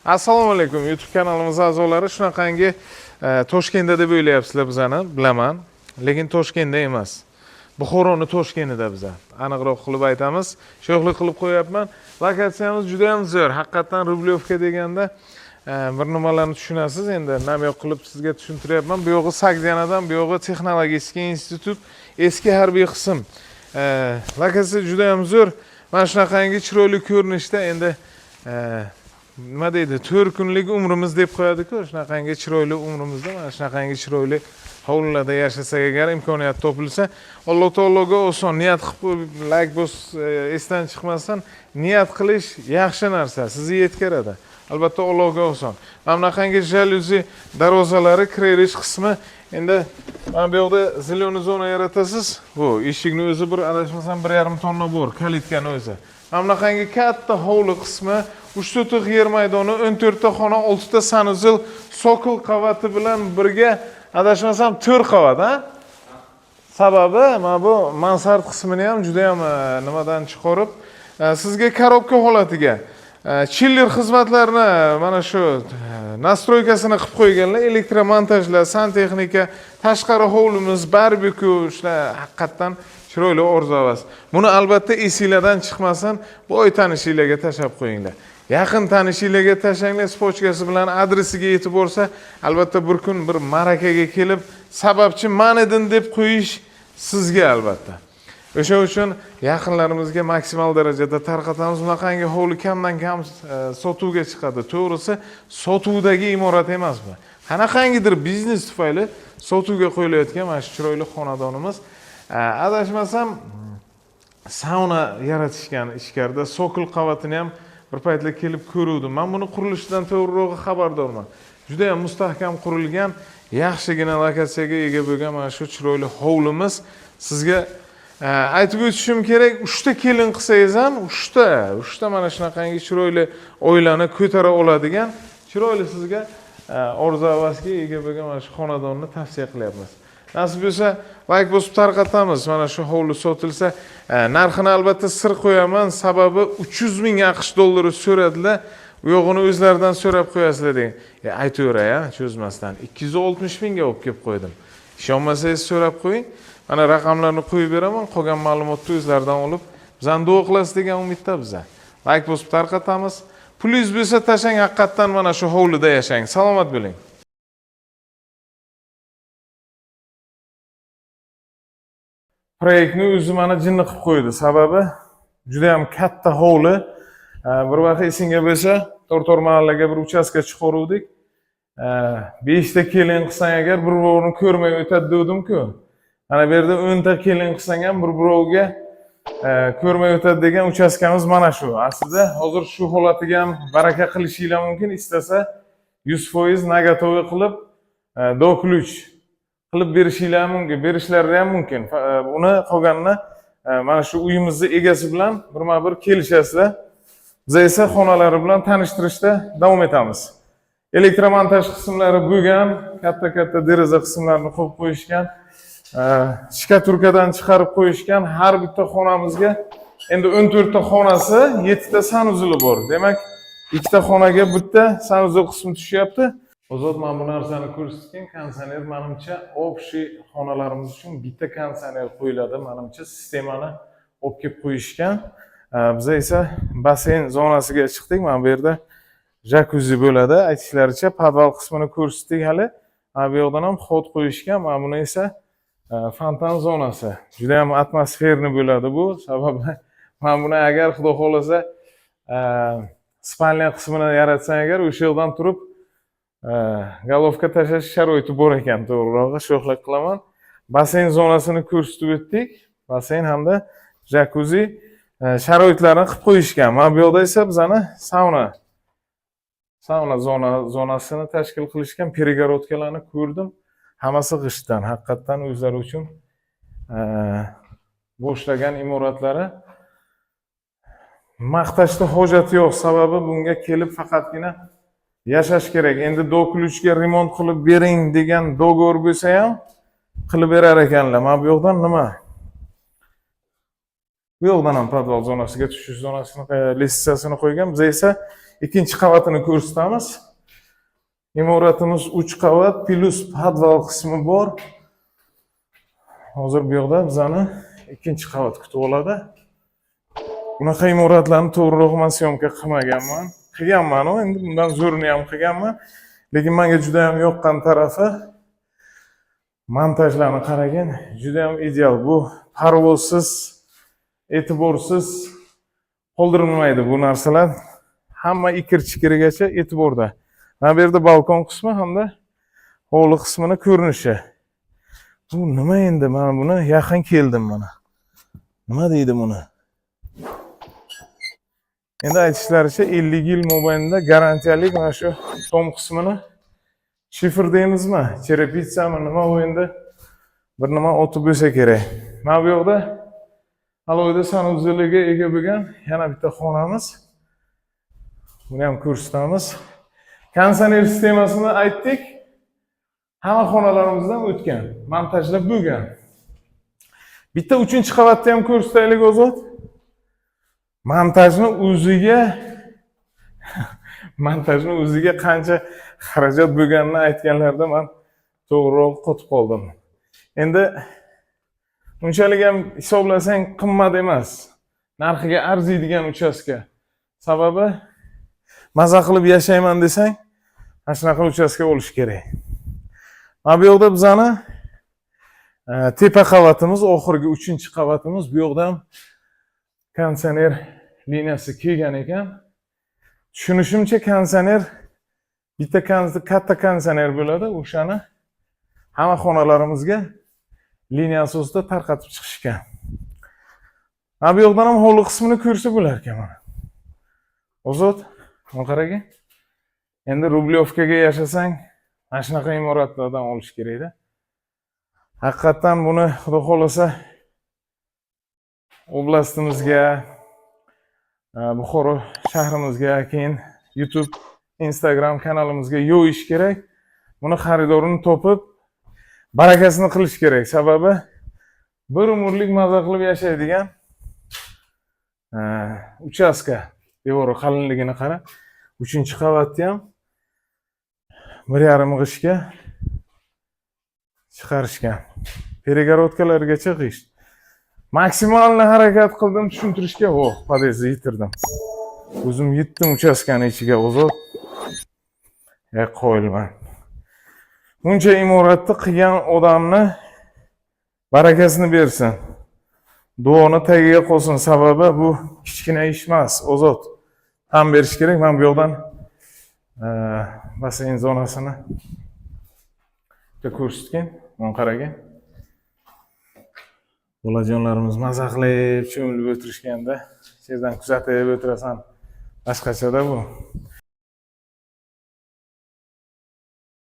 Assalomu alaykum YouTube kanalimiz a'zolari. Shunaqangi Toshkentda deb o'ylayapsizlar bizani, bilaman. Lekin Toshkentda emas. Buxoroning Toshkentida biz. Aniqroq qilib aytamiz. Sho'xlik qilib qo'yapman. Lokatsiyamiz juda ham zo'r. Haqiqatan Rublyovka deganda bir nimalarni tushunasiz. Endi namyoq qilib sizga tushuntiryapman. Bu yog'i Sakdiyanadan, bu yog'i Texnologik institut, eski harbiy qism. Lokatsiya juda ham zo'r. Mana shunaqangi chiroyli ko'rinishda endi nima deydi, 4 kunlik umrimiz deb qo'yadi-ku, shunaqangi chiroyli umrimizda mana shunaqangi chiroyli hovlilarda yashasak agar imkoniyat topilsa, Alloh taologa oson niyat qilib, like bos esdan chiqmasdan niyat qilish yaxshi narsa, sizni yetkazadi. Albatta Allohga oson. Mana bunaqangi jaluzi darvozalari, kirish qismi, endi mana bu yerda ziloni zona yaratasiz. Bu eshikni o'zi bir adashmasam 1,5 tonna bor, kalitkani o'zi. Mana bunaqangi katta hovli qismi, 3 yer maydoni, 14 ta xona, 6 ta sanuzil, sokil qavati bilan birga adashmasam 4 qavat, ha? Sababi mana bu mansard qismini ham juda ham nimadan chiqarib, sizga korobka holatiga chiller xizmatlarini mana shu nastroykasini qilib qo'yganlar, elektromontajlar, santexnika, tashqari hovlimiz, barbekyu, shular haqiqatan chiroyli orzavas. Buni albatta esinglardan chiqmasin, boy tanishinglarga tashab qo'yinglar. Yaqin tanishinglarga tashanglar, spochkasi bilan adresiga yetib borsa, albatta bir kun bir marakaga kelib, sababchi men edim deb qo'yish sizga albatta. O'sha uchun yaqinlarimizga maksimal darajada tarqatamiz. Bunaqangi hovli kamdan kam sotuvga chiqadi. To'g'risi, sotuvdagi imorat emas bu. Qanaqangidir biznes tufayli sotuvga qo'yilayotgan mana shu chiroyli xonadonimiz. Adashmasam sauna yaratishgan ichkarida, sokil qavatini ham bir paytlar kelib ko'ruvdim. Men buni qurilishidan to'g'riroq xabardorman. Juda ham mustahkam qurilgan, yaxshigina lokatsiyaga ega bo'lgan mana shu chiroyli hovlimiz sizga aytib o'tishim kerak, 3 ta kelin qilsangiz ham 3 ta mana shunaqangi chiroyli oilani ko'tara oladigan chiroyli sizga orzu-havasga ega bo'lgan mana shu xonadonni tavsiya qilyapmiz. Nasib bo'lsa, like bosib tarqatamiz. Mana shu hovli sotilsa, narxini albatta sir qo'yaman, sababi 300 ming AQSh dollari so'radilar. U yog'ini o'zlaridan so'rab qo'yasizlar degan. Aytaver-ya, cho'zmasdan 260 mingga olib kelib qo'ydim. Ishonmasangiz so'rab qo'ying. Mana raqamlarni qo'yib beraman, qolgan ma'lumotni o'zlaridan olib, bizdan duo qilasiz degan umidda biz. Like bosib tarqatamiz. Pulingiz bo'lsa tashang, haqiqatan mana shu hovlida yashang. Salomat bo'ling. Proyektni o'zi mana jinni qilib qo'ydi. Sababi juda ham katta hovli. Bir vaqt esingga bo'lsa, To'rtor mahallaga bir uchastka chiqaruvdik. 5 ta kelin qilsang agar bir-birini ko'rmay o'tadi dedim-ku. Mana bu yerda 10 ta kelin qilsang ham bir-biriga ko'rmay o'tadi degan uchastkamiz mana shu. Aslida hozir shu holatiga ham baraka qilishinglar mumkin, istasa 100% nagatovoy qilib dokulyuch qilib berishinglar mumkin, berishlari ham mumkin. Uni qolganini mana shu uyimizning egasi bilan birma-bir kelishasizlar. Biz esa xonalari bilan tanishtirishda davom etamiz. Elektromontaj qismlari bo'lgan, katta-katta deraza qismlarini qo'yib qo'yishgan, shkaturkadan chiqarib qo'yishgan. Har bitta xonamizga endi 14 ta xonasi, 7 ta sanuzili bor. Demak, 2 ta xonaga bitta sanuzil qismi tushyapti. Ozod mana bu narsani ko'rsatgan konditsioner, menimcha, общий xonalarimiz uchun bitta konditsioner qo'yiladi, menimcha, sistemani olib kelib qo'yishgan. Biz esa basseyn zonasiga chiqdik. Mana bu yerda jakuzi bo'ladi. Aytishlaricha, podval qismini ko'rsatdik hali. Mana bu yerdan ham xod qo'yishgan. Mana buni esa fontan zonasi. Juda ham atmosferni bo'ladi bu. Sababi mana buni agar xudo xolasa spalniya qismini yaratsang agar, o'sha yerdan turib galovka tashlash sharoiti bor ekan, to'g'rirog'i sho'xlik qilaman. Basseyn zonasini ko'rsatib o'tdik. Basseyn hamda jakuzi sharoitlarini qilib qo'yishgan. Mana bu yerda esa bizani sauna zonasini tashkil qilishgan, перегородкаларni ko'rdim. Hammasi g'ishtdan, haqiqatan o'zlari uchun bo'shlagan imoratlari. Maqtashda hojati yo'q, sababi bunga kelib faqatgina yashash kerak. Endi dokulyuchga remont qilib bering degan dogovor bo'lsa ham qilib berar ekanlar. Mana bu yoqdan nima? Bu yoqdan ham podval zonasiga tushish zonasini, lestitsasini qo'ygan. Biz esa ikkinchi qavatini ko'rsatamiz. Imoratimiz 3 qavat plus podval qismi bor. Hozir bu yoqda bizani ikkinchi qavat kutib oladi. Bunaqa imoratlarni to'g'riroq men syomka qilmaganman. Qilganman, endi bundan zo'rini ham qilganman. Lekin menga juda ham yoqqan tarafi montajlarni qaragin, juda ham ideal. Bu parvozsiz, e'tiborsiz qoldirilmaydi bu narsalar. Hamma ikir-chikirigacha e'tiborda. Mana bu yerda balkon qismi hamda hovli qismini ko'rinishi. Bu nima endi? Men buni yaqin keldim mana. Nima deydi buni? Endi aytishlaricha 50 yil mobaynida garantiyalik mana shu tom qismini shifr deymizmi, cherepitsami, nima u endi bir nima o'tib bo'lsa kerak. Mana bu yoqda alohida sanuzeliga ega bo'lgan yana bitta xonamiz. Buni ham ko'rsatamiz. Konditsioner sistemasini aytdik. Hamma xonalarimizdan o'tgan, montajlab bo'lgan. Bitta 3-qavatni ham ko'rsataylik o'zot. Montajni o'ziga qancha xarajat bo'lganini aytganlarda men to'g'riroq qotib qoldim. Endi unchalik ham hisoblasang qimmat emas. Narxiga arziydigan uchastka. Sababi maza qilib yashayman desang, mana shunaqa uchastka bo'lishi kerak. Mana bu yoqda bizani tepa qavatimiz, oxirgi 3-qavatimiz. Bu yoqda ham konditsioner liniyasi kelgan ekan. Tushunishimcha konditsioner bitta katta konditsioner bo'ladi, o'shani hamma xonalarimizga liniya asosida tarqatib chiqishgan. Mana bu yoqdan ham hovli qismini ko'rsa bo'lar ekan mana. Ozod, mana qarang. Endi Rublyovkaga yashasang, mana shunaqa imoratlardan olish kerak-da. Haqiqatan buni xudo xolasa oblastimizga, Buxoro shahrimizga, keyin YouTube, Instagram kanalimizga yo'yish kerak. Buni xaridorini topib, barakasini qilish kerak. Sababi bir umrlik maza qilib yashaydigan uchastka. Devori qalinligini qara. 3-qavatni ham 1,5 g'ishga chiqarishgan. Перегородкаларgacha g'isht. Maksimalni harakat qildim tushuntirishga, podyezdni yitirdim. O'zim yetdim uchastkani ichiga o'zib. Qo'yilman. Buncha imoratni qilgan odamni barakasini bersin. Duoni tagiga qo'ysin, sababi bu kichkina ish emas, ozod. Ham berish kerak. Men bu yoqdan basseyn zonasini ko'rsatgan, mana qaragin. Bolajonlarimiz maza qilib, cho'milib o'tirishganda, yerdan kuzatib o'tirasan. Boshqacha-da bu.